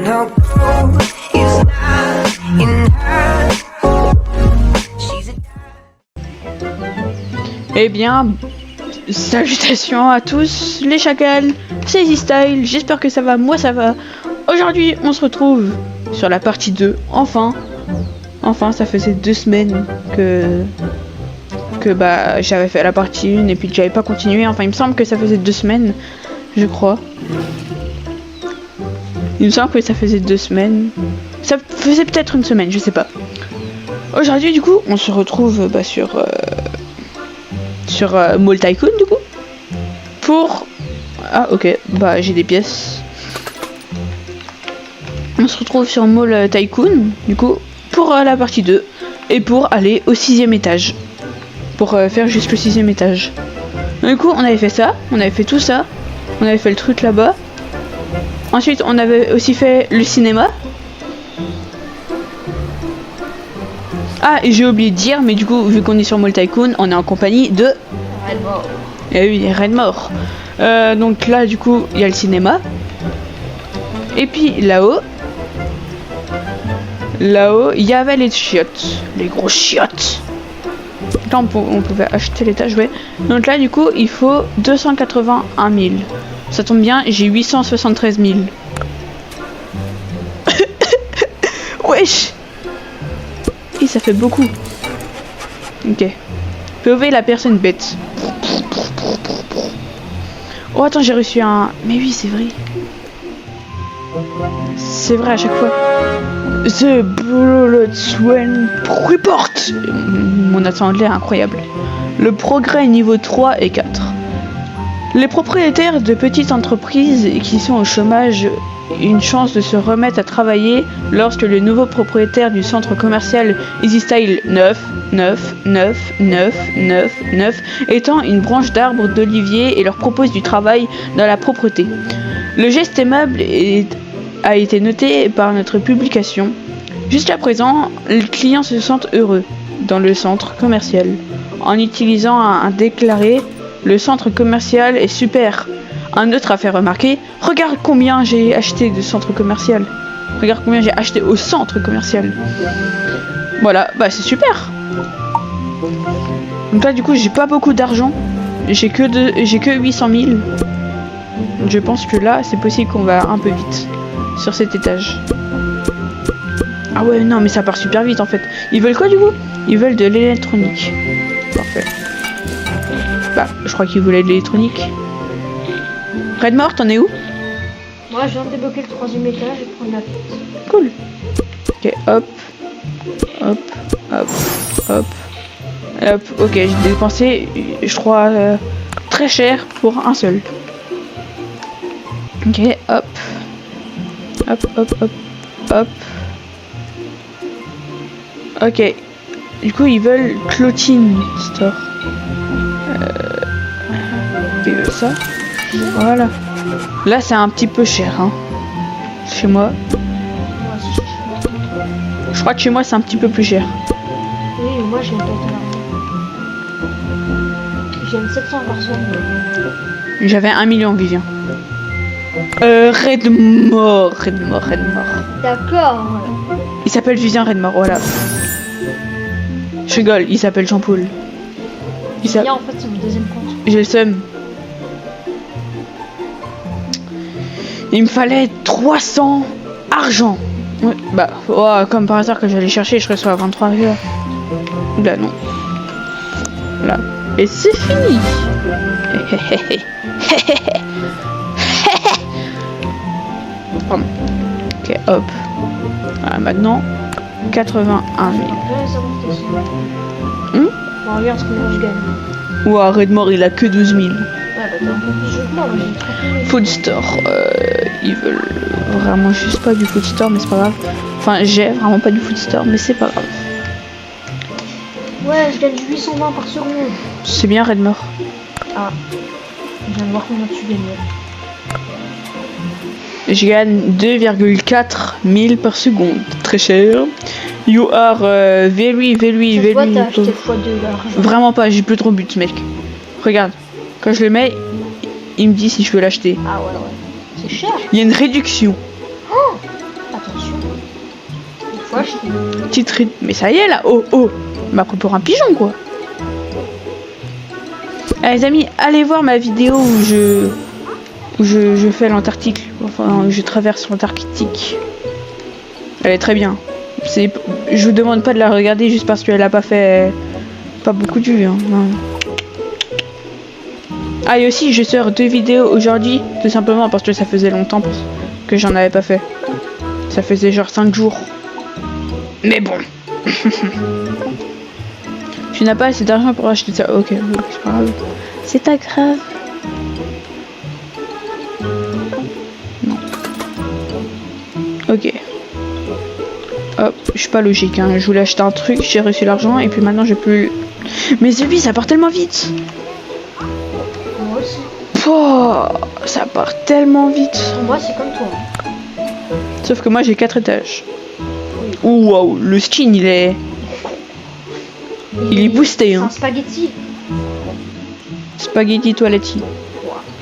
no clue is not in her. She's a Eh bien, salutations à tous les chacals, c'est Easy Style, j'espère que ça va, moi ça va. Aujourd'hui, on se retrouve sur la partie 2, enfin, ça faisait 2 semaines que bah j'avais fait la partie 1 et puis que j'avais pas continué, enfin il me semble que ça faisait 2 semaines, je crois. Il me semble que ça faisait 2 semaines, ça faisait peut-être une semaine, je sais pas. Aujourd'hui du coup, on se retrouve bah, sur Mall Tycoon du coup pour ok, bah j'ai des pièces. On se retrouve sur Mall Tycoon du coup pour la partie 2 et pour aller au 6ème étage, pour faire juste le 6ème étage. Du coup on avait fait ça, on avait fait tout ça, on avait fait le truc là-bas. Ensuite on avait aussi fait le cinéma. Ah, et j'ai oublié de dire, mais du coup, vu qu'on est sur Mall Tycoon, on est en compagnie de Redmore. Eh oui, Redmore. Donc là, du coup, il y a le cinéma. Et puis là-haut, il y avait les chiottes, les grosses chiottes. Là, on pouvait acheter l'étage, ouais. Donc là, du coup, il faut 281 000. Ça tombe bien, j'ai 873 000. Wesh! Et ça fait beaucoup. Ok. POV la personne bête. Oh attends, j'ai reçu un... Mais oui, c'est vrai. C'est vrai à chaque fois. The Bullet Swan Report. Mon accent anglais est incroyable. Le progrès niveau 3 et 4. Les propriétaires de petites entreprises qui sont au chômage une chance de se remettre à travailler lorsque le nouveau propriétaire du centre commercial Easy Style 9 étend une branche d'arbre d'olivier et leur propose du travail dans la propreté. Le geste aimable a été noté par notre publication. Jusqu'à présent, les clients se sentent heureux dans le centre commercial. En utilisant un déclaré, le centre commercial est super. Un autre a fait remarquer, regarde combien j'ai acheté de centre commercial. Regarde combien j'ai acheté au centre commercial. Voilà, bah c'est super. Donc là du coup j'ai pas beaucoup d'argent. J'ai que 800 000. Je pense que là c'est possible qu'on va un peu vite sur cet étage. Ah ouais non mais ça part super vite en fait. Ils veulent quoi du coup? Ils veulent de l'électronique. Parfait. Bah je crois qu'ils voulaient de l'électronique. Redmore, t'en es où? Moi, je viens de débloquer le 3ème étage et prendre la tête. Cool. Ok, hop. Ok, j'ai dépensé, je crois, très cher pour un seul. Ok, hop. Ok. Du coup, ils veulent Clothing Store. Ils veulent ça. Voilà. Là, c'est un petit peu cher, hein. Chez moi. Je crois que chez moi, c'est un petit peu plus cher. Oui, moi, j'ai une tête à l'argent. J'ai une 700 par semaine. J'avais 1 million, Vivien. Redmore. D'accord. Il s'appelle Vivien Redmore, voilà. Je rigole, il s'appelle Jean-Paul. Bien, en fait, c'est mon deuxième compte. J'ai le seum. Il me fallait 300 argent. Ouais, bah, oh, comme par hasard que j'allais chercher, je reçois à 23 heures. Là, non. Là. Et c'est fini. Pardon. Ok, hop. Voilà, maintenant, 81 000. Bon, regarde ce que moi je gagne. Ouah, Redmore, il a que 12 000. Ouais, bah, moi, j'ai 30 000. Food Store, ils veulent vraiment juste pas du Food Store, mais c'est pas grave. Enfin, j'ai vraiment pas du Food Store, mais c'est pas grave. Ouais, je gagne 820 par seconde. C'est bien, Redmore. Ah, je viens de voir combien tu gagnais. Je gagne 2,4 000 par seconde. Très cher. You are very. Cette fois, t'as acheté x2 l'argent. Vraiment pas, j'ai plus trop but, mec. Regarde, quand je le mets, il me dit si je veux l'acheter. Ah ouais. C'est cher. Il y a une réduction. Oh, Faut acheter. Petite mais ça y est là, oh oh, on m'a pris pour un pigeon quoi. Ah, les amis, allez voir ma vidéo où je fais l'Antarctique, enfin je traverse l'Antarctique. Elle est très bien. Je vous demande pas de la regarder juste parce qu'elle a pas fait pas beaucoup de vues. Hein. Non. Ah et aussi je sors 2 vidéos aujourd'hui, tout simplement parce que ça faisait longtemps que j'en avais pas fait. Ça faisait genre 5 jours. Mais bon. Tu n'as pas assez d'argent pour acheter ça. Ok, c'est pas grave. C'est pas grave. Non. Ok. Hop, je suis pas logique. Hein. Je voulais acheter un truc, j'ai reçu l'argent et puis maintenant j'ai plus. Mais The ça part tellement vite. Moi aussi. Oh, ça part tellement vite. Moi, c'est comme toi. Sauf que moi j'ai 4 étages. Ouh, wow, le skin il est boosté. C'est Hein. un spaghetti. Spaghetti toiletti.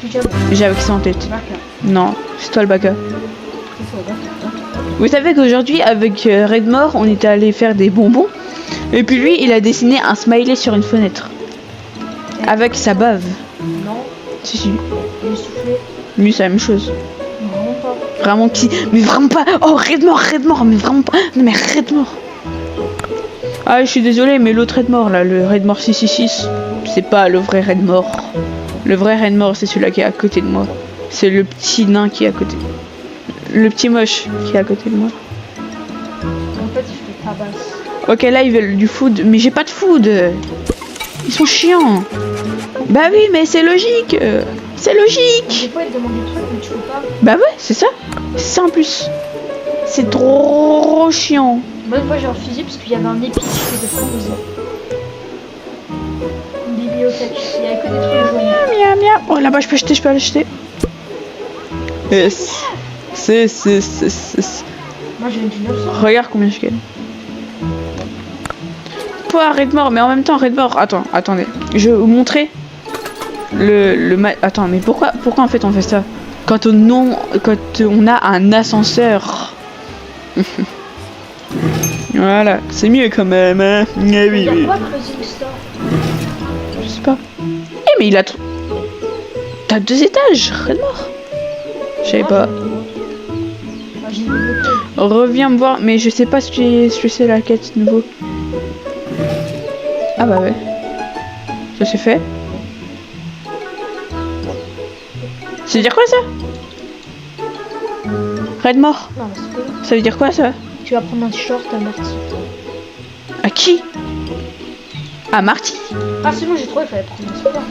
Pyjama. J'avais que ça en tête. Baka. Non, c'est toi le baka. C'est toi, Baka. Vous savez qu'aujourd'hui avec Redmore on était allé faire des bonbons. Et puis lui il a dessiné un smiley sur une fenêtre. Avec sa bave. Non, Si si. il est soufflé. Lui c'est la même chose. Non, vraiment pas. Vraiment qui. Mais vraiment pas. Oh Redmore, mais vraiment pas. Non mais Redmore. Ah je suis désolé mais l'autre Redmore là, le Redmore 666, c'est pas le vrai Redmore. Le vrai Redmore c'est celui-là qui est à côté de moi. C'est le petit nain qui est à côté. Le petit moche qui est à côté de moi. En fait, je te tabasse. Ok là ils veulent du food, mais j'ai pas de food. Ils sont chiants. Bah oui mais c'est logique. C'est logique. Des fois, ils te demandent des trucs, mais tu peux pas. Bah ouais c'est ça. C'est ça en plus. C'est trop chiant. Moi, une fois, j'ai refusé parce qu'il y avait un épice qui était proposé. Une bibliothèque. Il y avait que des trucs jaunes. Miam miam. Oh là-bas je peux l'acheter. Yes. C'est. Moi, j'ai du 900. Regarde combien je gagne. Pas Redmore, mais en même temps Redmore. Attendez. Je vais vous montrer Attends, mais pourquoi en fait on fait ça quand on a un ascenseur. Voilà, c'est mieux quand même. Hein. Eh oui, oui. Pourquoi Closing Store? Je sais pas. Eh mais il a. T'as 2 étages, Redmore. Je savais pas. Moi, j'ai une bibliothèque. Reviens me voir, mais je sais pas ce que c'est la quête nouveau. Ah bah ouais. Ça c'est fait. Ça veut dire quoi ça? Redmore. Non, mais c'est pas. Ça veut dire quoi ça? Tu vas prendre un short à Marty. À qui? À Marty. Ah, c'est bon, j'ai trouvé, il fallait prendre un sport.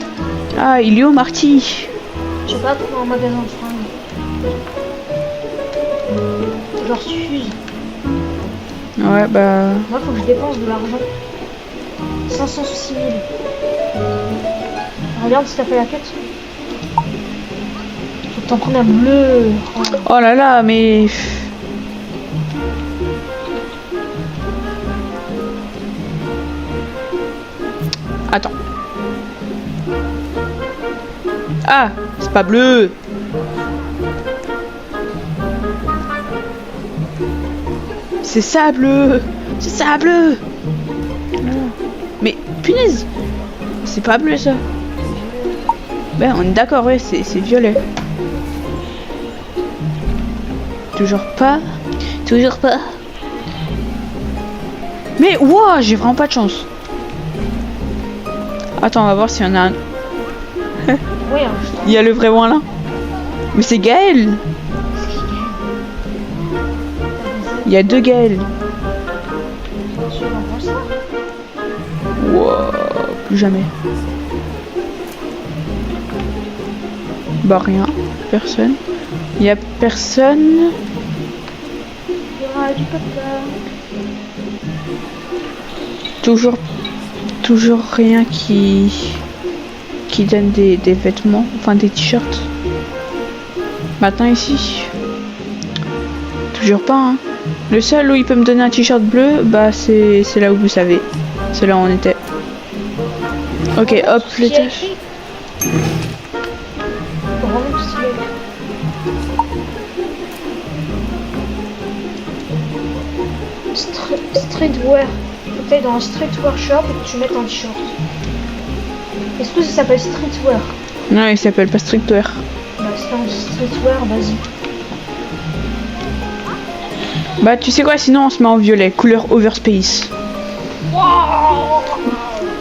Ah, il est où Marty? Je sais pas, trouver un magasin de fringues. Genre Suze. Ouais bah. Moi, faut que je dépense de l'argent. 500 ou 6000. Regarde si t'as fait la quête. Faut que t'en prennes un bleu. Oh. Oh là là, mais. Attends. Ah, c'est pas bleu. C'est ça bleu. C'est ça bleu. Mais punaise. C'est pas bleu ça. Ben on est d'accord, ouais, c'est violet. Toujours pas. Toujours pas. Mais ouah, j'ai vraiment pas de chance. Attends, on va voir s'il y en a un. Ouais, hein, Il y a le vrai Wanlin. Mais c'est Gaël. Il y a 2 Gaël. je vais en ça. Wow, plus jamais. Bah rien, personne. Il y a personne. Il y aura du papa. Toujours rien qui donne des vêtements, enfin des t-shirts. Maintenant ici, toujours pas. Hein. Le seul où il peut me donner un t-shirt bleu, bah c'est là où vous savez. C'est là où on était. Ok, hop, l'étage. Vraiment tout stylé. streetwear. Faut que t'ailles dans un streetwear shop et que tu mettes un t-shirt. Est-ce que ça s'appelle streetwear? Non, il s'appelle pas streetwear. Bah, c'est un streetwear, vas-y. Bah, tu sais quoi, sinon on se met en violet, couleur Overspace.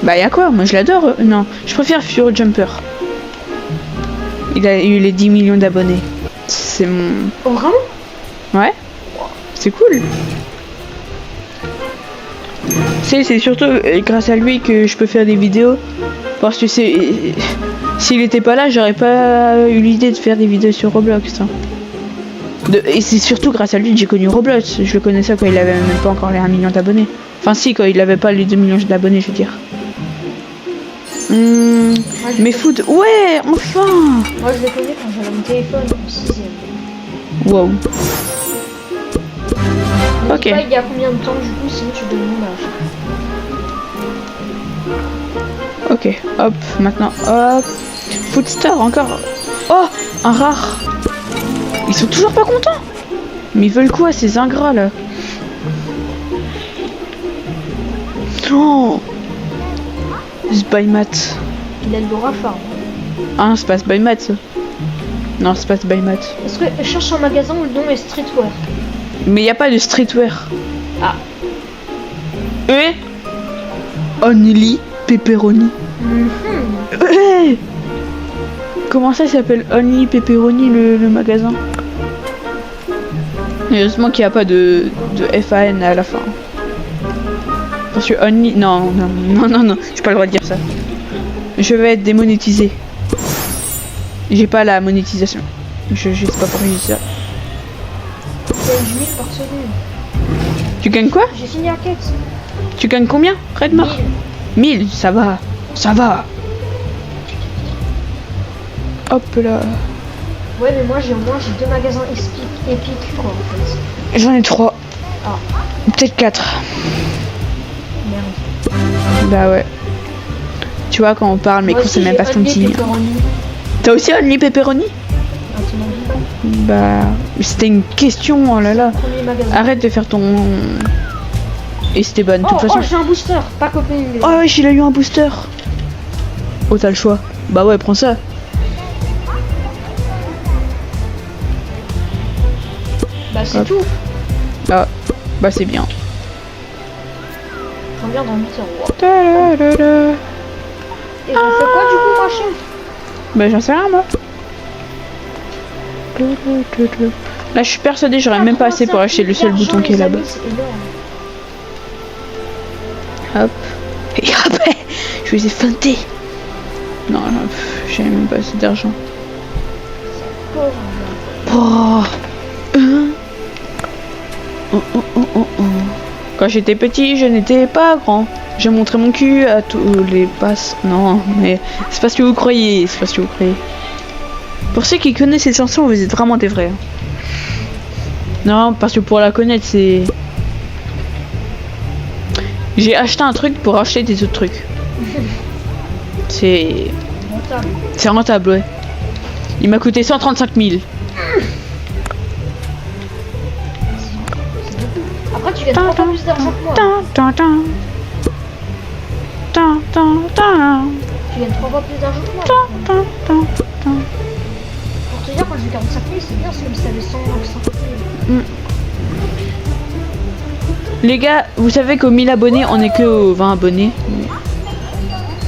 Bah, y'a quoi? Moi je l'adore. Non, je préfère Furo Jumper. Il a eu les 10 millions d'abonnés. C'est mon. Oh, vraiment? Ouais, c'est cool. C'est surtout grâce à lui que je peux faire des vidéos. Parce que s'il était pas là, j'aurais pas eu l'idée de faire des vidéos sur Roblox. Hein. Et c'est surtout grâce à lui que j'ai connu Roblox. Je le connaissais quand il avait même pas encore les 1 million d'abonnés. Enfin si, quand il avait pas les 2 millions d'abonnés, je veux dire. Mais food, ouais, enfin. Moi, je l'ai connu quand j'avais mon téléphone en 6ème. Wow. Ne Ok. dis pas il y a combien de temps du coup, sinon tu donnes mon âge. Ok, hop, maintenant, hop. Foodstar, encore. Oh, un rare. Ils sont toujours pas contents. Mais ils veulent quoi, ces ingrats là? Oh, Spymat. Il a le Laura Farm. Ah non, c'est pas Spymat ça. Non, c'est pas Spymat. Est-ce que je cherche un magasin où le nom est streetwear? Mais y a pas de streetwear. Ah. Eh, Only Pepperoni. Eh, comment ça s'appelle Only Pepperoni le magasin? Heureusement qu'il n'y a pas de FAN à la fin. Parce que Only... Non, j'ai pas le droit de dire ça. Je vais être démonétisé. J'ai pas la monétisation. Je sais pas pourquoi je dis ça. Je gagne 1000 par seconde. Tu gagnes quoi? J'ai fini la quête. Tu gagnes combien? Redmore 1000, ça va. Ça va. Hop là. Ouais, mais moi j'ai 2 magasins épiques quoi en fait. J'en ai 3. Ah. Peut-être 4. Merde. Bah ouais. Tu vois, quand on parle, mes Moi courses, c'est aussi, même pas j'ai Stonty. Only Pepperoni. T'as aussi Only Pepperoni? À ton avis? Bah, c'était une question, oh là là. Premier magasin. Arrête de faire ton... Et c'était bonne, de toute Oh, façon. j'ai un booster, pas copine. Oh wesh, il a eu un booster. Oh, t'as le choix. Bah ouais, prends ça. Bah c'est Hop. tout. Ah, bah c'est bien. J'en viens dans 8 euros. Ta-da-da-da. Et j'en fais quoi du coup, machin? Bah j'en sais rien, moi. Là, je suis persuadée, j'aurais même pas assez pour acheter le seul bouton qui est là-bas. C'est énorme. Hop. Et après, je les ai feintés. Non, j'ai même pas assez d'argent. Pauvre. Oh. Quand j'étais petit, je n'étais pas grand. Je montrais mon cul à tous les passes. Non, mais c'est pas ce que vous croyez. C'est pas ce que vous croyez. Pour ceux qui connaissent cette chanson, vous êtes vraiment des vrais. Hein. Non, parce que pour la connaître, c'est... J'ai acheté un truc pour acheter des autres trucs. C'est... Rentable. C'est rentable, ouais. Il m'a coûté 135 000. Après, tu gagnes 3 fois plus d'argent que moi. Tu gagnes 3 fois plus d'argent que moi. Pour te dire, quand j'ai 45 000, c'est bien, c'est comme si t'avais 150 000. Les gars, vous savez qu'aux 1000 abonnés, on est que aux 20 abonnés.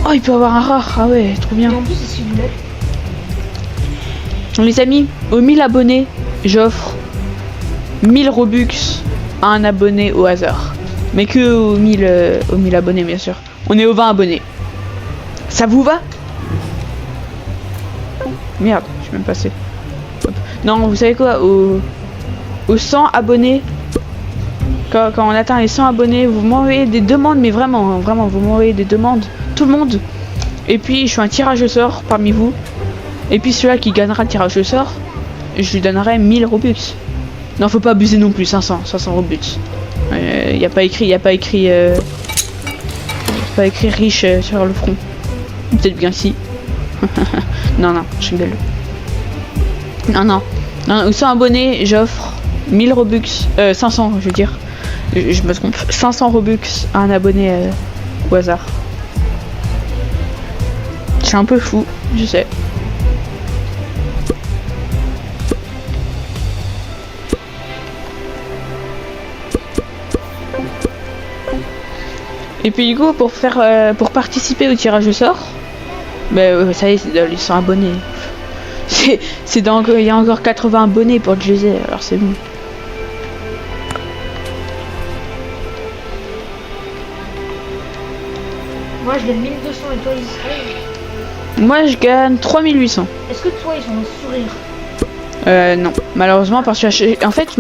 Oh, il peut avoir un rare. Ah ouais, trop bien. Et en plus, c'est celui-là. Les amis, aux 1000 abonnés, j'offre 1000 Robux à un abonné au hasard. Mais que aux 1000 abonnés, bien sûr. On est aux 20 abonnés. Ça vous va? Merde, je suis même passé. Hop. Non, vous savez quoi? Aux 100 abonnés, quand on atteint les 100 abonnés, vous m'envoyez des demandes, mais vraiment, vraiment, vous m'envoyez des demandes. Tout le monde. Et puis, je fais un tirage au sort parmi vous. Et puis, celui-là qui gagnera le tirage au sort, je lui donnerai 1000 Robux. Non, faut pas abuser non plus, 500 Robux. Y a pas écrit riche sur le front. Peut-être bien si. Non, je rigole. Non, aux 100 abonnés, j'offre 1000 Robux. 500, je veux dire. Je me trompe. 500 Robux à un abonné au hasard. C'est un peu fou, je sais. Et puis du coup, pour participer au tirage au sort, bah, ça y est, ils sont abonnés. Il y a encore 80 abonnés pour que je les ai, alors c'est bon. Moi je gagne 1200 et toi ils Moi je gagne 3800. Est-ce que toi ils ont un sourire? Non, malheureusement parce que en fait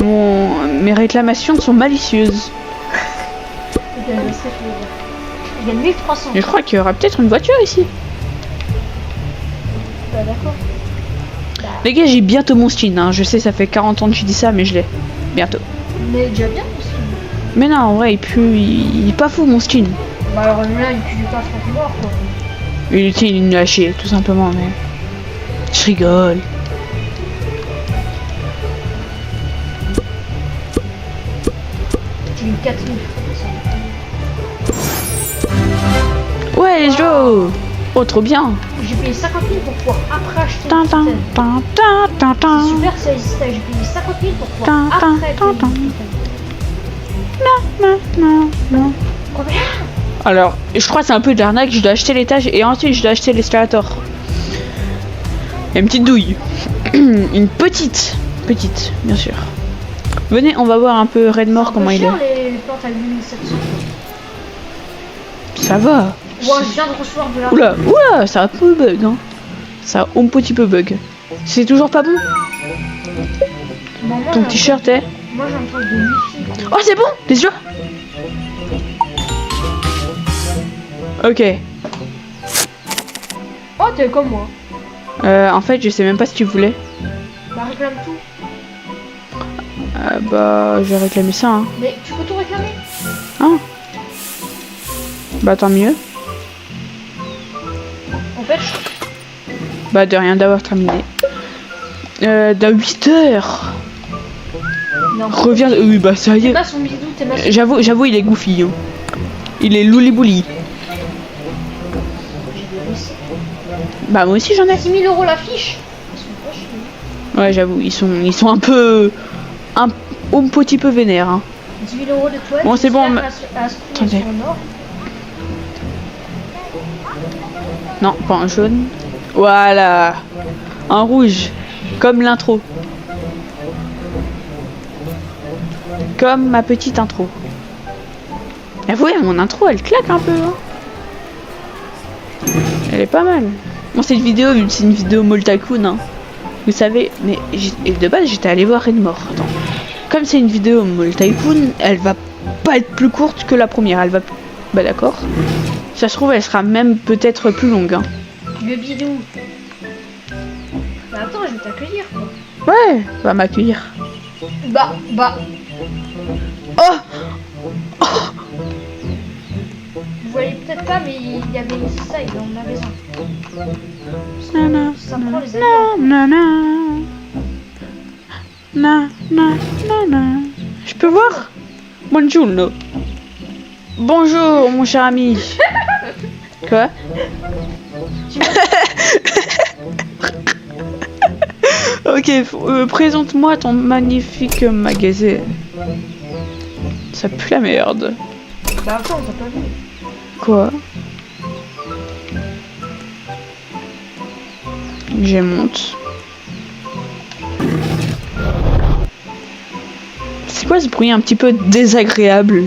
mes réclamations sont malicieuses. Il gagne 1300. Je crois qu'il y aura peut-être une voiture ici. Bah d'accord. Les gars, j'ai bientôt mon skin, hein. Je sais, ça fait 40 ans que je dis ça, mais je l'ai. Bientôt. Mais déjà bien aussi. Mais non, en vrai, il est pas fou mon skin. Bah alors là il pue pas trop mort quoi. Il était une lâché, tout simplement, mais. Je rigole. J'ai eu 4000. Ouais, les Joe. Oh, trop bien. J'ai payé 50 000 pour pouvoir après acheter Tin, le tin, système. tin, tin, tin, tin. C'est super ça existait. J'ai payé 50 000 pour pouvoir Tin, tin, après tin, acheter tin. le système. Non. Combien? Alors, je crois que c'est un peu de l'arnaque. Je dois acheter l'étage et ensuite je dois acheter l'escalator. Et une petite douille. Une petite, bien sûr. Venez, on va voir un peu Redmore comment il est. Les plantes à 8700. Ça va. Ouais, je viens de recevoir de la. Oula, ça a un peu bug, hein. Ça a un petit peu bug. C'est toujours pas bon. Bon, moi, Ton j'ai un t-shirt est. truc- Moi j'ai un truc de wifi quoi. Oh, c'est bon, déjà. Ok. Oh, t'es comme moi. En fait, je sais même pas ce que tu voulais. Bah réclame tout. Bah, j'ai réclamé ça, hein. Mais tu peux tout réclamer. Hein. Bah, tant mieux. En fait, je... Bah, de rien d'avoir terminé. Dans 8 heures. Non. Reviens. Oui, bah, ça y T'es est. pas son bidou, t'es pas son... J'avoue, il est goofy, hein. Il est louli-bouli. Bah, moi aussi, j'en ai. 6 000 € la fiche. Ils sont pas chiés. Ouais, j'avoue, ils sont un peu. Un petit peu vénères, hein. 10 000 € de toilette. Bon, c'est bon, Attendez. attendez. Non, pas un jaune. Voilà. Un rouge. Comme l'intro. Comme ma petite intro. Avouez, mon intro, elle claque un peu. Hein. Elle est pas mal. Bon, cette vidéo, c'est une vidéo Mall Tycoon, hein. Vous savez, mais de base, j'étais allé voir Redmore. Attends. Comme c'est une vidéo Mall Tycoon, elle va pas être plus courte que la première. Elle va... Bah d'accord. Ça se trouve, elle sera même peut-être plus longue. Hein. Le bidou. Bah attends, je vais t'accueillir quoi. Ouais, va m'accueillir. Bah. Oh, Vous voyez peut-être pas, mais il y avait ça, il est dans le magasin. Nana, Ça prend les aliments. Nana. Je peux voir? Bonjour, no. Bonjour, mon cher ami. Quoi? Ok, présente-moi ton magnifique magasin. Ça pue la merde. Bah attends, on t'a pas vu. Quoi? Je monte. C'est quoi ce bruit un petit peu désagréable?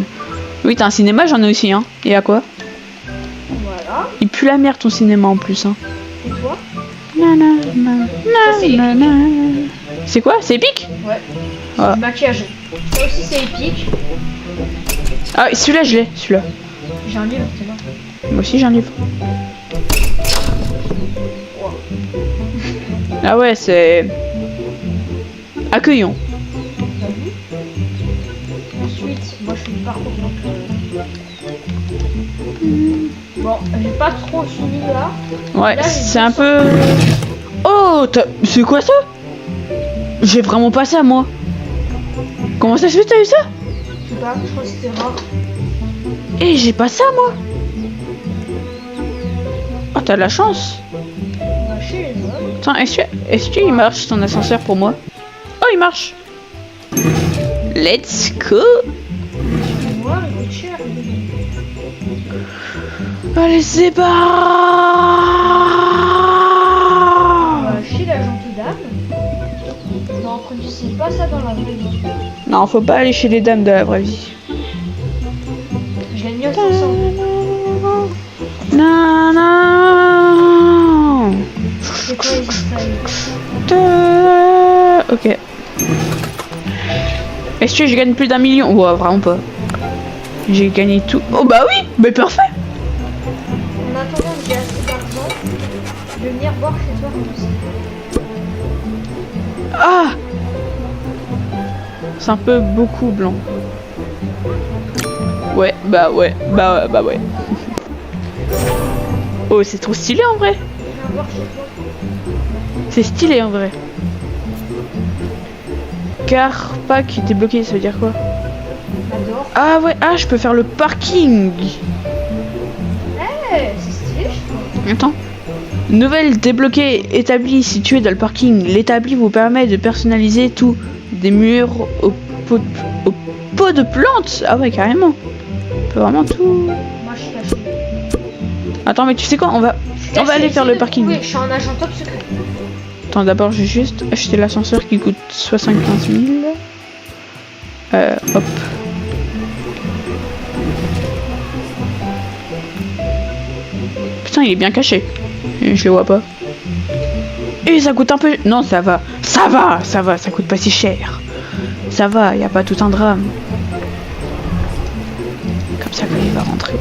Oui, t'as un cinéma, j'en ai aussi, hein. Et à quoi? Voilà. Il pue la merde ton cinéma en plus, hein. Et toi? Ça, c'est épique. C'est quoi? C'est épique? Ouais. Ah. Du maquillage. Ça aussi c'est épique. Ah, celui-là, je l'ai, celui-là. J'ai un livre, c'est là. Moi aussi, j'ai un livre. Ah ouais, c'est... Accueillant. T'as vu? Ensuite, moi je fais du parcours donc. Bon, j'ai pas trop fini là. Ouais, Là, j'ai c'est un 200. peu... Oh, c'est quoi ça? J'ai vraiment pas ça, moi. Comment ça se fait, t'as eu ça? Je sais pas, je crois que c'était rare. Eh, j'ai pas ça, moi. Oh, t'as de la chance. On va chez les hommes. Attends, est-ce qu'il marche ton ascenseur pour moi? Oh, il marche. Let's go. Tu peux voir, il coûte cher. Allez, c'est pas. On va chez la gente dame. Non, Prentice, c'est pas ça dans la vraie vie. Non, faut pas aller chez les dames de la vraie vie. Je gagne 900. Non, non. C'est quoi les Israéliens? Ok. Est-ce que je gagne plus d'1 million? Ouais, vraiment pas. J'ai gagné tout. Oh bah oui, mais parfait. En attendant que j'ai assez d'argent, je vais venir boire chez toi aussi. Ah, c'est un peu beaucoup blanc. Ouais, bah ouais, bah ouais. Oh, c'est trop stylé en vrai. Je viens boire chez toi. C'est stylé en vrai. Car pack débloqué, ça veut dire quoi? J'adore. Ah ouais, ah je peux faire le parking. Eh, c'est stylé, je crois. Attends. Nouvelle débloquée établie située dans le parking. L'établi vous permet de personnaliser tout. Des murs au pot de plantes. Ah ouais, carrément. On peut vraiment tout. Moi, je suis caché. Attends, mais tu sais quoi? On va aller faire le parking. Oui, je suis un agent top secret. Attends, d'abord, j'ai juste acheté l'ascenseur qui coûte 75 000. Hop. Putain, il est bien caché. Je le vois pas. Et ça coûte un peu... Non, ça va. Ça coûte pas si cher. Ça va, y a pas tout un drame. Comme ça, quand il va rentrer.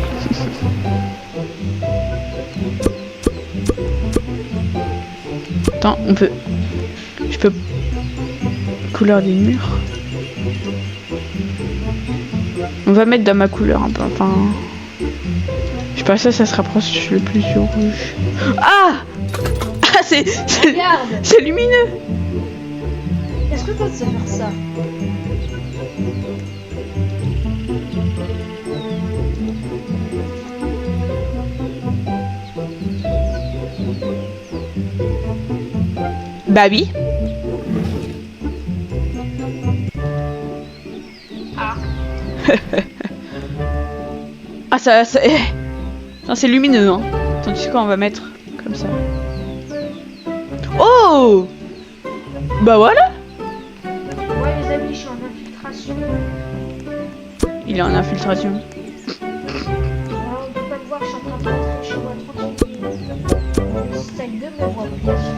Attends, je peux... Couleur des murs. On va mettre dans ma couleur un peu, enfin... Je sais pas, ça se rapproche le plus du rouge. Ah, ah Regarde. c'est lumineux. Est-ce que toi, tu sais faire ça? Bah oui. Ah. Ah ça c'est lumineux hein. Attends, tu sais quoi, on va mettre comme ça. Oh, bah voilà. Ouais, les amis, je suis en infiltration. Il est en infiltration. Alors, on peut pas me voir, je suis en train de rentrer chez moi tranquille. Le style de me voit bien sûr.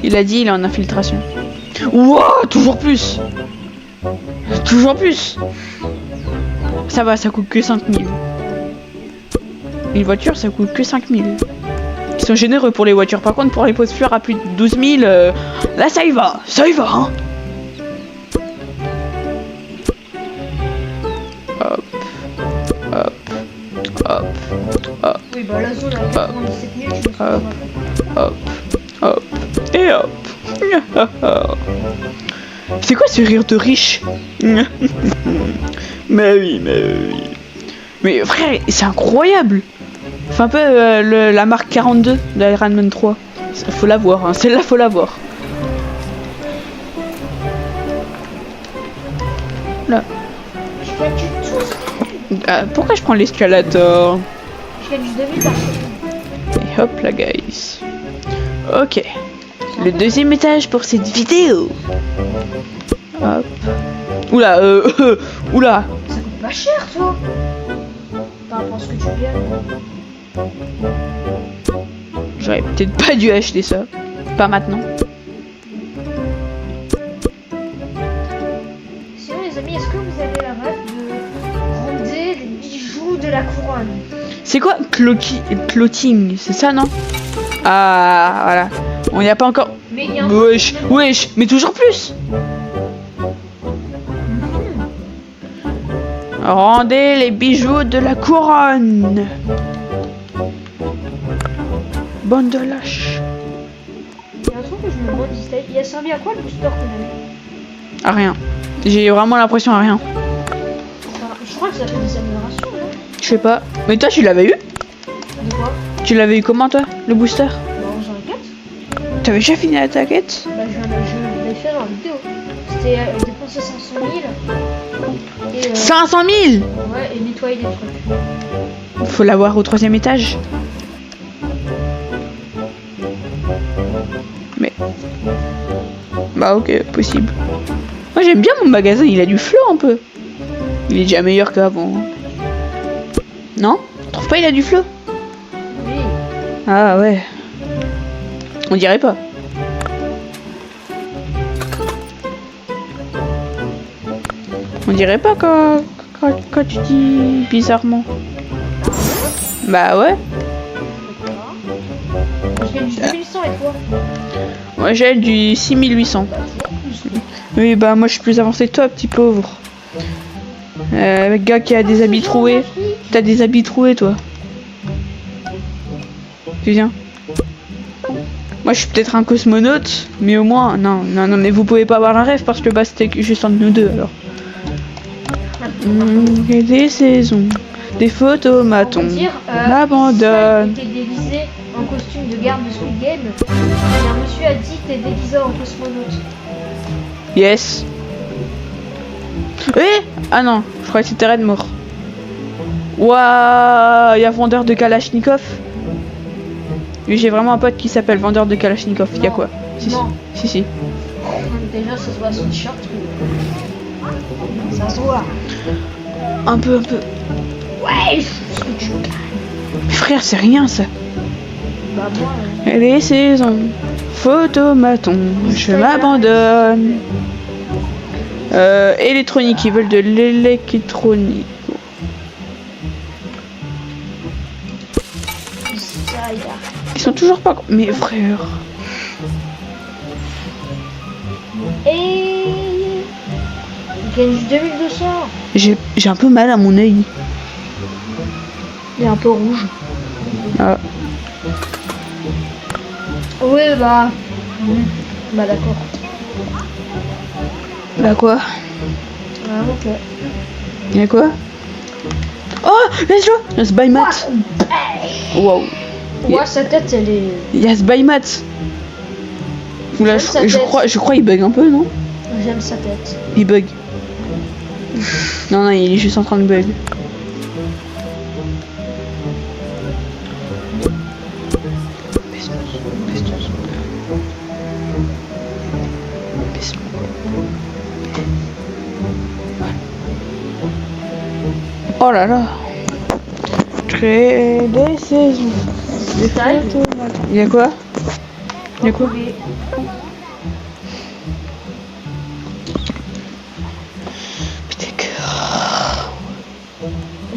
Il a dit il est en infiltration. Wouah, toujours plus. Toujours plus. Ça va, ça coûte que 5000. Une voiture, ça coûte que 5000. Ils sont généreux pour les voitures. Par contre, pour les pots de fleurs à plus de 12 000, là, ça y va. Ça y va, hein. Hop. Hop. Hop. Hop. Oui, bah la zone à 97 000, je me suis Hop. Hop. Hop. Et hop. C'est quoi ce rire de riche? Mais oui, mais oui. Mais frère, c'est incroyable. C'est un peu la marque 42 de Iron Man 3. Faut la voir, hein. Celle-là, faut la voir. Là. Je gagne du tout. Pourquoi je prends l'escalator? Je gagne du 2000 par seconde. Et hop là, guys. Ok. Le deuxième étage pour cette vidéo. Hop. Oula, oula. Ça coûte pas cher, toi. Par rapport à ce que tu gagnes. J'aurais peut-être pas dû acheter ça. Pas maintenant. Sinon, les amis, est-ce que vous avez la rêve de ronder les bijoux de la couronne? C'est quoi clothing? C'est ça, non? Ah, voilà. On n'y a pas encore... Mais il y a un Wesh, wesh, mais toujours plus. Rendez les bijoux de la couronne. Bande de lâches. Il y a un truc que je me demande, il a servi à quoi le booster qu'on a eu? À rien. J'ai vraiment l'impression à rien. Je crois que ça fait des améliorations, non? Je sais pas. Mais toi, tu l'avais eu? De quoi? Tu l'avais eu comment, toi? Le booster? Bah, j'en ai 4. T'avais déjà fini ta quête? Bah, je l'ai fait dans la vidéo. C'était dépenser 500 000. Et, 500 000! ouais, et nettoyer des trucs. Faut l'avoir au 3e étage. Mais... Bah ok, possible. Moi j'aime bien mon magasin, il a du flow un peu. Il est déjà meilleur qu'avant. Non? Tu trouves pas il a du flow? Oui. Ah ouais. On dirait pas. On dirait pas quand tu dis bizarrement. Bah ouais. D'accord. Je gagne du 2100 et toi? Moi j'ai du 6800. Bah, toujours plus. Oui bah moi je suis plus avancé que toi, petit pauvre. Le gars qui a des habits troués. T'as des habits troués toi. Tu viens. Moi je suis peut-être un cosmonaute, mais au moins... Non, mais vous pouvez pas avoir un rêve parce que bah c'était juste entre nous deux alors. Et des saisons, des photomatons, m'abandonne. T'es déguisé en costume de garde de Squid Game. Et un monsieur a dit t'es déguisé en cosmonaute. Yes. Eh ah non, je croyais que c'était Red mort. Waouh, y a vendeur de Kalachnikov. Oui, j'ai vraiment un pote qui s'appelle vendeur de Kalachnikov. Y a quoi? Non. Si. Déjà ça se voit sur le t-shirt. Ça se voit. Un peu. Ouais, ce que tu veux. Mais frère, c'est rien ça. Bah moi. Les saisons, photomaton, je m'abandonne. Électronique, ils veulent de l'électronique. Ils sont toujours pas... Mais frère... Et je gagne du 2200. J'ai un peu mal à mon œil. Il est un peu rouge. Ah. Oui bah. Bah d'accord. Bah quoi? Vraiment que. Y'a quoi? Oh, laisse-le! Y'a ce Baymat. Wow. Ouais, sa tête elle est. Y'a ce Baymat. Oula, je crois il bug un peu, non? J'aime sa tête. Il bug. Non, il est juste en train de bug. Oh là là. Créer des saisons. Des photos. Il y a quoi? Il y a quoi? Putain que...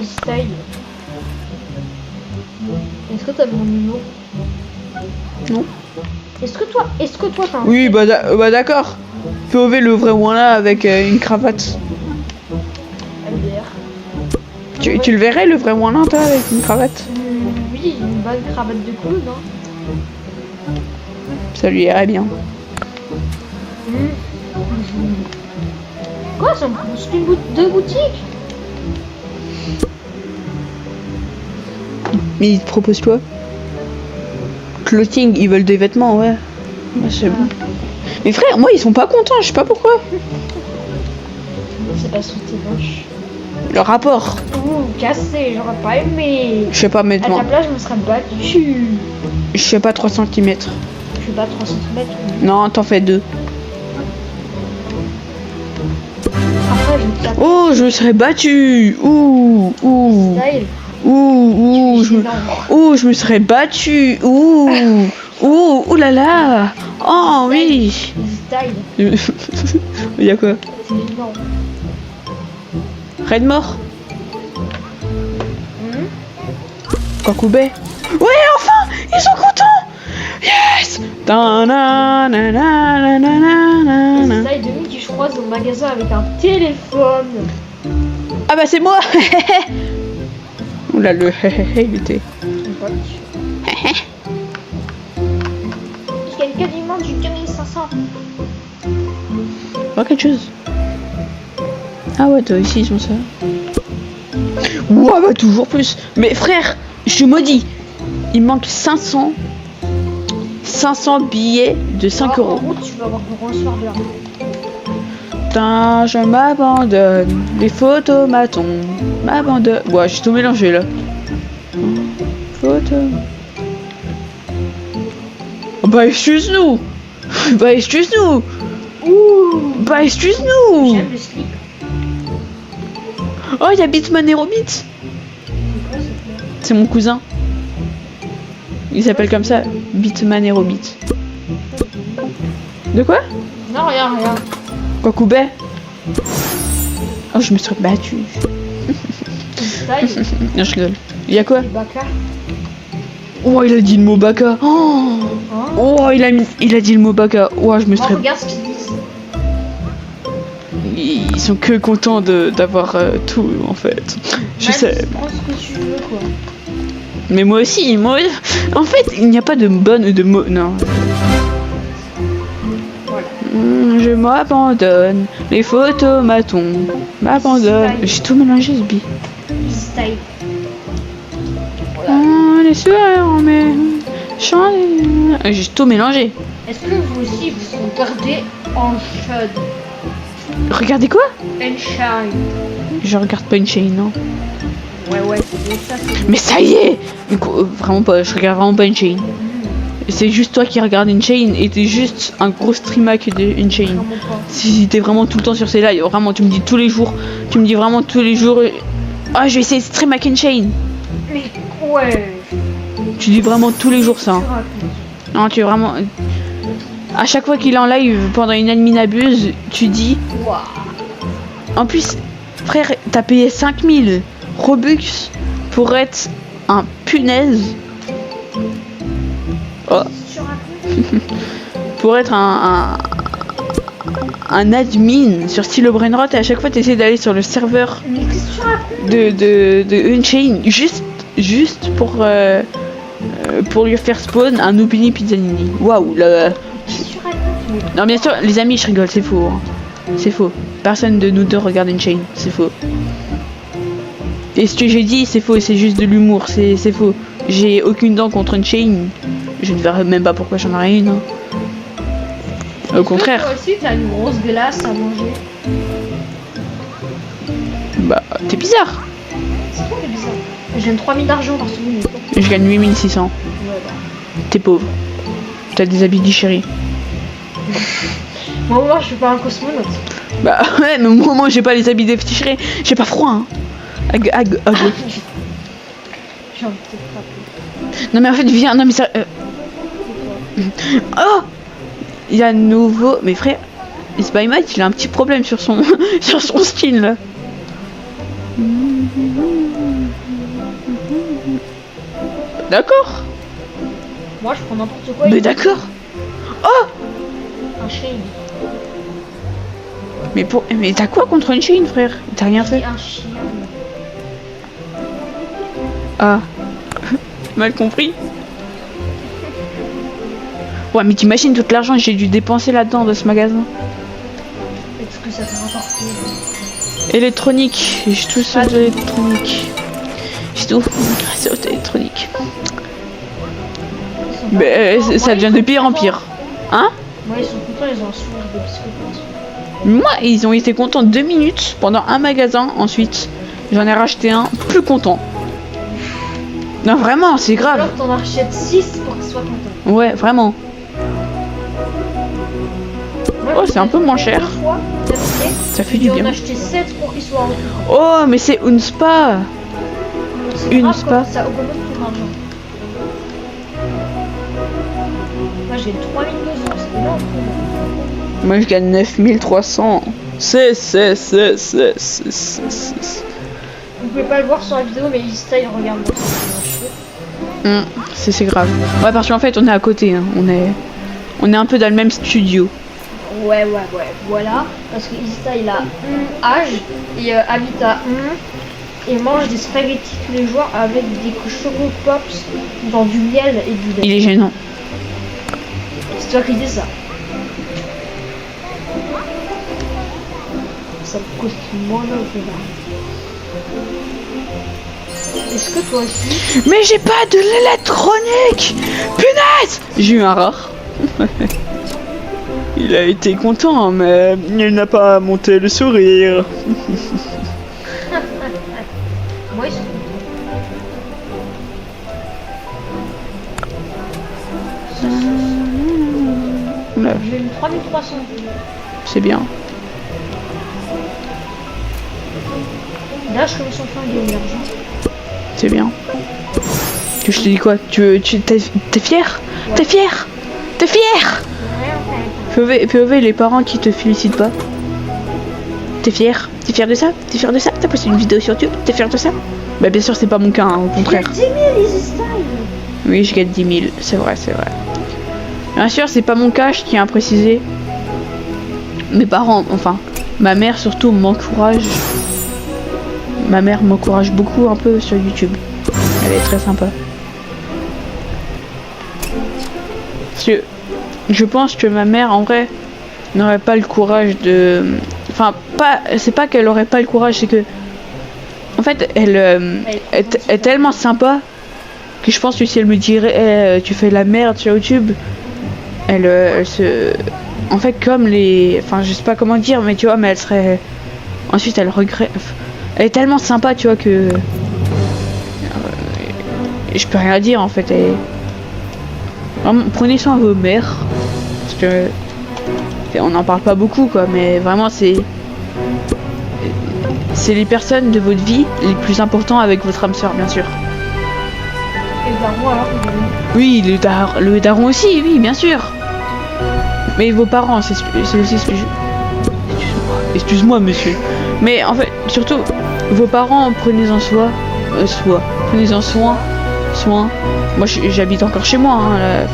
Style. Est-ce que t'as mon numéro? Non. Est-ce que toi t'as un... Oui, bah d'accord. POV le vrai moins là avec une cravate. LDR. Tu le verrais le vrai moins là toi avec une cravate? Oui, une bonne cravate de clown, hein. Ça lui irait bien. Quoi, c'est un costume de boutique? Mais ils te proposent quoi? Clothing, ils veulent des vêtements, ouais. Bah, c'est bon. Mais frère, moi ils sont pas contents, je sais pas pourquoi. C'est parce que t'es moche. Le rapport. Ouh, cassé, j'aurais pas aimé. Je sais pas À maintenant. ta place, je me serais battue. Je sais pas 3 cm. Je suis pas 3 cm. Non, t'en fais 2. Après, je me tape. Oh, je me serais battu. Ouh. Style. Je me serais battu. Ouh là là. Oh oui. Style. Il y a quoi? C'est énorme. Red mort. Kakoubé. Ouais, enfin, ils sont contents. Yes. Style de nuit, je croise au magasin avec un téléphone. Ah bah c'est moi. Oula le il était. Je gagne quasiment du 2500. Voir quelque chose. Ah ouais, toi aussi, ils ont ça. Ouah, bah toujours plus. Mais frère, je suis maudit. Il manque 500 billets de 5 En euros. route, tu vas avoir de gros soir de l'argent. Putain, je m'abandonne. Les photomatons m'abandonnent. Ouais, j'ai tout mélangé là. Photo. Oh, bah excuse-nous. Bah excuse-nous. Ouh, Bah excuse-nous. j'aime le slip. Oh, il y a Bitman Aerobit. C'est quoi, c'est C'est mon cousin. Il s'appelle comme ça, Bitman Aerobit. De quoi? Non, rien. Quoi, Koubet? Oh, je me suis battue. Taille, Non, je rigole. Il y a quoi? les baka. Oh, il a dit le mot baka. Oh, Hein? oh il a dit le mot baka. Oh, je me Moi, serais. regarde ce qu'ils disent. Ils sont que contents d'avoir tout, en fait. Je sais. Prends ce que tu veux, quoi. Mais moi aussi, moi. En fait, il n'y a pas de bonne ou de mot. Non. Voilà. Je m'abandonne. Les photomatons m'abandonnent. J'ai tout mélangé, ce bi. Easy style. Oh, les sourires, mais. J'ai tout mélangé. Est-ce que vous aussi, vous regardez en shade? Regardez quoi? And shine. Je regarde pas une chaîne, non. Ouais, c'est ça, c'est Mais ça y est! Vraiment pas, je regarde vraiment pas une chaîne. C'est juste toi qui regardes une chaîne et t'es juste un gros streamac d'une chaîne. vraiment pas. Si t'es vraiment tout le temps sur ces lives, vraiment tu me dis tous les jours, ah je vais essayer de stream avec une chaîne. Mais ouais. Tu dis vraiment tous les jours ça. Tu Hein. racontes. Non, tu es vraiment. À chaque fois qu'il est en live pendant une admin abuse, tu dis. Waouh. En plus, frère, t'as payé 5000 Robux pour être un punaise. Oh. Tu racontes. Pour être un admin sur Stylo Brainrot et à chaque fois t'essaies d'aller sur le serveur Mais qu'est-ce que tu racontes? de Unchained juste pour lui faire spawn un Nubini Pizzanini. Waouh là. Qu'est-ce que tu racontes? Non bien sûr les amis je rigole, c'est faux. Hein. C'est faux. Personne de nous deux regarde Unchained, c'est faux. Et ce que j'ai dit c'est faux, c'est juste de l'humour, c'est faux. J'ai aucune dent contre Unchained. Je ne verrai même pas pourquoi j'en aurais une. Hein. Au contraire. Toi aussi, t'as une grosse glace à manger. Bah t'es bizarre. C'est trop bizarre. Je gagne 3000 d'argent par semaine. Je gagne 8600. Ouais, bah. T'es pauvre. T'as des habits chérie. Moi, je suis pas un cosmonaute. Bah ouais, mais moi j'ai pas les habits des petits chéris. J'ai pas froid, hein. J'ai envie de te frapper. Non mais en fait, viens, non mais ça... Oh, il y a nouveau... Mais frère, Spymite, il a un petit problème sur son sur son style, là. D'accord. Moi, je prends n'importe quoi. Mais d'accord. Oh, Un chain. mais t'as quoi contre une chaîne, frère? T'as rien fait? Et un chien. Ah. Mal compris. Ouais, mais t'imagines tout l'argent que j'ai dû dépenser là-dedans de ce magasin. Est-ce que ça peut rapporter? Électronique, j'ai tout sur de l'électronique. J'ai tout sur de l'électronique. Mais ça devient de pire en pire. Hein? Moi, ils sont contents, ils ont un sourire de psychopathe. Moi, ils ont été contents 2 minutes pendant un magasin. Ensuite, j'en ai racheté un plus content. Non, vraiment, c'est grave. Alors, t'en achètes 6 pour qu'ils soient contents. Ouais, vraiment. Moi, Oh, c'est un peu moins cher. 2 fois, d'affilée, Ça fait et du on bien. a acheté 7 pour qu'ils soient contents. Oh, mais c'est une spa. C'est Une grave, spa. comme ça augmente ton argent. Moi, j'ai 3200, c'est énorme pour moi. Moi, je gagne 9300. C'est. Vous pouvez pas le voir sur la vidéo, mais Eastyle regarde dans ses cheveux. C'est grave. Ouais, parce qu'en fait, on est à côté. Hein. On est un peu dans le même studio. Ouais, voilà. Parce que Eastyle a âge et habite à et mange des spaghettis tous les jours avec des cheveux pops dans du miel et du lait. Il est gênant. C'est toi qui dis ça. ça me costume moins là. Est-ce que toi aussi? Mais j'ai pas de l'électronique! Punaise! J'ai eu un rare. Il a été content, mais il n'a pas monté le sourire. Moi, ils sont Oula, J'ai eu 3300. c'est bien. Là, je commence enfin à gagner de l'argent. C'est bien. Je te dis quoi? T'es fier? Ouais. T'es fier? T'es fier? POV, les parents qui te félicitent pas. T'es fier? T'es fier de ça? T'es fier de ça? T'as posté une vidéo sur YouTube? T'es fier de ça? Bah bien sûr c'est pas mon cas, hein, au contraire. 10 000 easy style. Oui, je gagne 10 000, c'est vrai, c'est vrai. Bien sûr, c'est pas mon cas, je tiens à préciser. Mes parents, enfin, ma mère surtout m'encourage. Ma mère m'encourage beaucoup un peu sur YouTube. Elle est très sympa. Parce que je pense que ma mère, en vrai, n'aurait pas le courage de... Enfin, pas, c'est pas qu'elle aurait pas le courage, c'est que... En fait, elle est tellement sympa que je pense que si elle me dirait tu fais la merde sur YouTube, elle se... En fait, comme les... Enfin, je sais pas comment dire, mais tu vois, mais elle serait... Ensuite, elle regrette... Elle est tellement sympa, tu vois, que... Je peux rien dire, en fait. Vraiment, prenez soin de vos mères. Parce que... On n'en parle pas beaucoup, quoi, mais vraiment, c'est les personnes de votre vie les plus importants avec votre âme sœur, bien sûr. Et le daron, alors, il est... Oui, le daron aussi, oui, bien sûr. Mais vos parents, c'est aussi ce que je... Excuse-moi, monsieur. Mais en fait, surtout, vos parents, prenez-en prenez-en soin. Moi, j'habite encore chez moi, hein, là.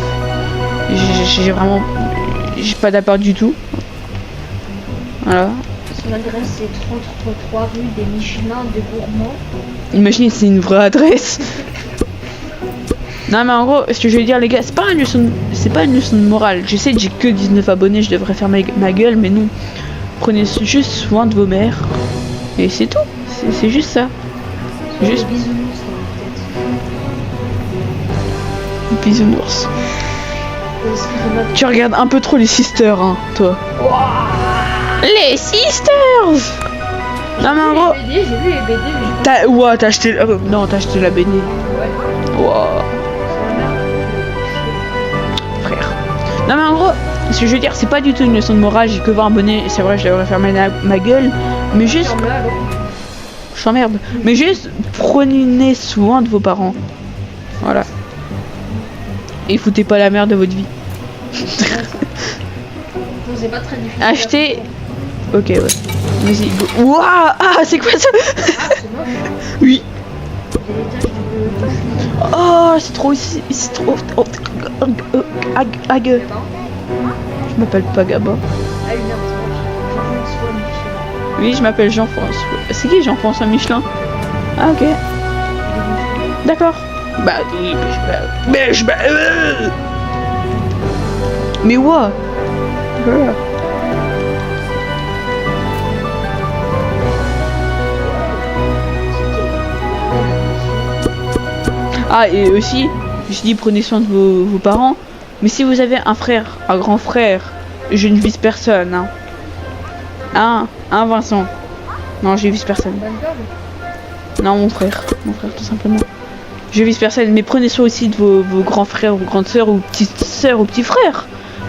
J'ai vraiment... J'ai pas d'appart du tout. Voilà. Son adresse c'est 33 rue des Michelins de Gourmand. Imaginez, c'est une vraie adresse. Non mais en gros, ce que je veux dire les gars, c'est pas une leçon de morale. Je sais que j'ai que 19 abonnés, je devrais fermer ma gueule, mais non. Prenez juste soin de vos mères. Et c'est tout. C'est juste ça. Juste Bisounours dans bisounours. la tête. Excusez-moi. Tu regardes un peu trop les sisters, hein, toi. Les sisters. Non mais en gros, J'ai vu les BD, mais j'ai pas... t'as acheté... non, t'as acheté la BD. Ouais. Ouah. Frère. Non mais en gros, ce que je veux dire, c'est pas du tout une leçon de morale, j'ai que 20 abonnés, c'est vrai, je devrais fermer ma gueule, mais juste... Ferme-le, alors. Je t'emmerde. Mais juste, prenez soin de vos parents. Voilà. Et foutez pas la merde de votre vie. Non, c'est pas très difficile. Achetez... Ok, ouais. Vas-y, go. Ouah. Ah, c'est quoi ça? Ah, c'est moche. Oui. Il y a des taches de... Oh, c'est trop... C'est trop... Oh. Ague. Gabin. Je m'appelle pas Gabin. Ah, une heure, c'est moche. Jean-François Michelin. Oui, je m'appelle Jean-François. C'est qui Jean-François Michelin? Ah, ok. D'accord. Bah oui, mais what? Voilà. Ah, et aussi, je dis prenez soin de vos parents, mais si vous avez un frère, un grand frère, je ne vise personne, hein. Un Vincent. Non, je vise personne. Bonne gueule. Non, mon frère tout simplement. Je vise personne, mais prenez soin aussi de vos grands frères ou grandes sœurs ou petites sœurs ou petits frères,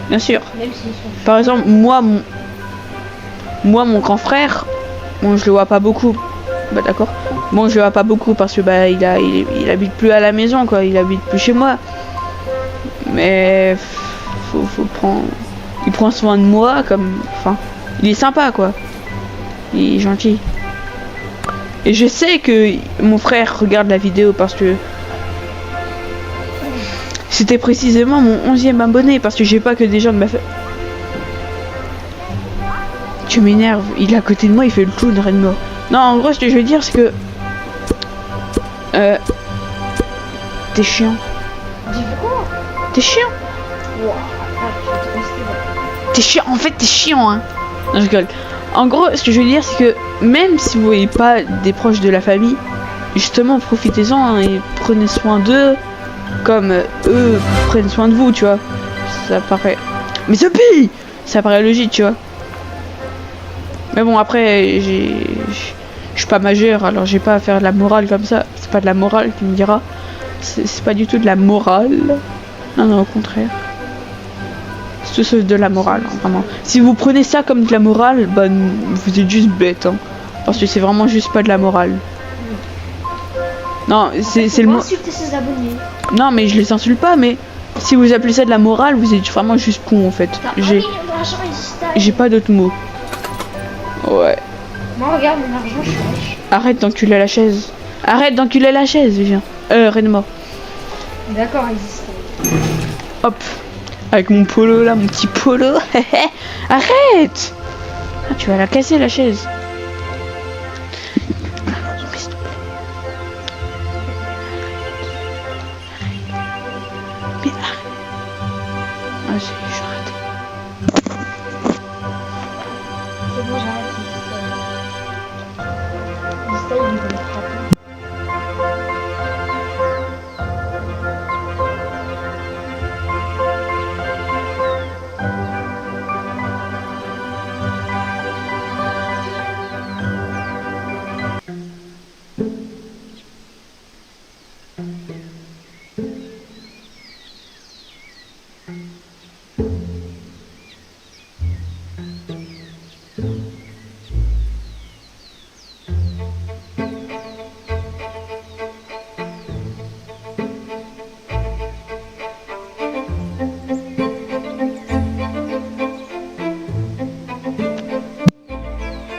bien sûr. Même s'ils sont... Par exemple, moi, mon grand frère, bon, je le vois pas beaucoup. Bah d'accord. Bon, je le vois pas beaucoup parce que bah il habite plus à la maison, quoi. Il habite plus chez moi. Mais faut prendre. Il prend soin de moi, comme. Enfin, il est sympa, quoi. Il est gentil. Et je sais que mon frère regarde la vidéo parce que c'était précisément mon 11e abonné, parce que j'ai pas que des gens de ma famille. Tu m'énerves, il est à côté de moi, il fait le clown, rien de mort. Non, en gros, ce que je veux dire, c'est que... T'es chiant. Dis pourquoi? T'es chiant. Ouah, ah, je vais te rester, ouais. T'es chiant, en fait, t'es chiant, hein. Non, je rigole. En gros, ce que je veux dire, c'est que même si vous voyez pas des proches de la famille, justement, profitez-en hein, et prenez soin d'eux comme eux prennent soin de vous, tu vois. Ça paraît... Mais ce pire, ça paraît logique, tu vois. Mais bon, après, je suis pas majeur, alors j'ai pas à faire de la morale comme ça. C'est pas de la morale, tu me diras. C'est pas du tout de la morale. Non, non, au contraire. C'est tout sauf de la morale, hein, vraiment. Si vous prenez ça comme de la morale, bah, vous êtes juste bête, hein. Parce que c'est vraiment juste pas de la morale. Non, c'est le mot... insulter ses abonnés. Non, mais je les insulte pas, mais si vous appelez ça de la morale, vous êtes vraiment juste con, en fait. T'as 1 million d'argent Easy J'ai pas d'autres mots. Ouais. Moi, regarde mon argent, je suis riche. Arrête d'enculer la chaise. Arrête d'enculer la chaise, viens. Aide-moi. D'accord, Easy. Hop. Avec mon polo là, mon petit polo. Arrête. Ah, tu vas la casser la chaise. Mais arrête. Ah, je rate. C'est bon, j'arrête. Easy, il va me frapper.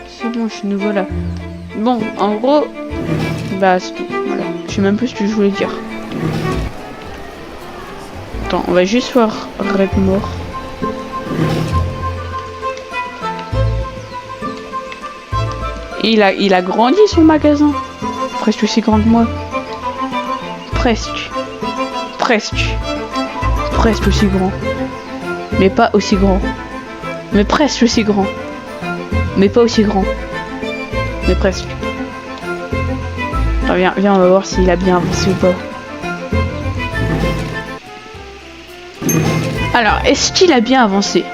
C'est bon, je suis nouveau là. Bon, en gros, bah, voilà. Je sais même plus ce que je voulais dire. Attends, on va juste voir Redmore. Il a grandi son magasin. Presque aussi grand que moi. Presque. Presque. Presque aussi grand. Mais pas aussi grand. Mais presque aussi grand. Mais pas aussi grand. Mais presque. Attends, viens, on va voir s'il a bien avancé ou pas. Alors, est-ce qu'il a bien avancé?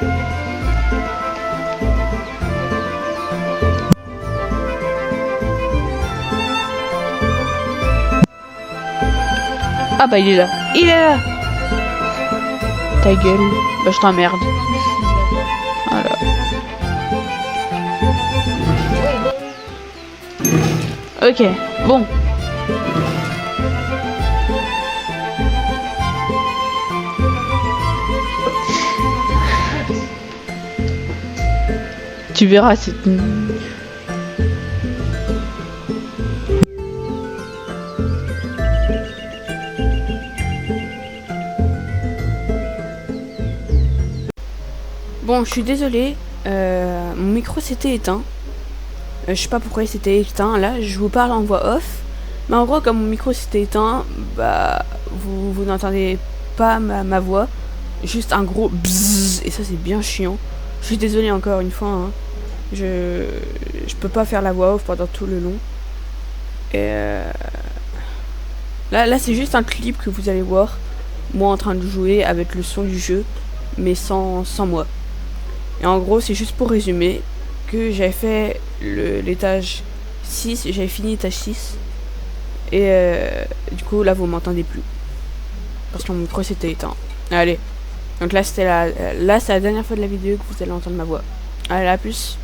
Ah bah il est là. Il est là. Ta gueule. Bah je t'emmerde. Voilà. Ok, bon. Tu verras, c'est... Bon, je suis désolée, mon micro s'était éteint. Je sais pas pourquoi il s'était éteint. Là, je vous parle en voix off. Mais en gros, comme mon micro s'était éteint, bah, vous n'entendez pas ma voix. Juste un gros bzzz. Et ça, c'est bien chiant. Je suis désolée encore une fois. Hein. Je peux pas faire la voix off pendant tout le long. Et là c'est juste un clip que vous allez voir. Moi en train de jouer avec le son du jeu. Mais sans moi. Et en gros, c'est juste pour résumer que j'avais fait l'étage 6, j'avais fini l'étage 6. Et du coup, là, vous m'entendez plus. Parce que mon micro s'était éteint. Allez. Donc là, c'est la dernière fois de la vidéo que vous allez entendre ma voix. Allez, à plus.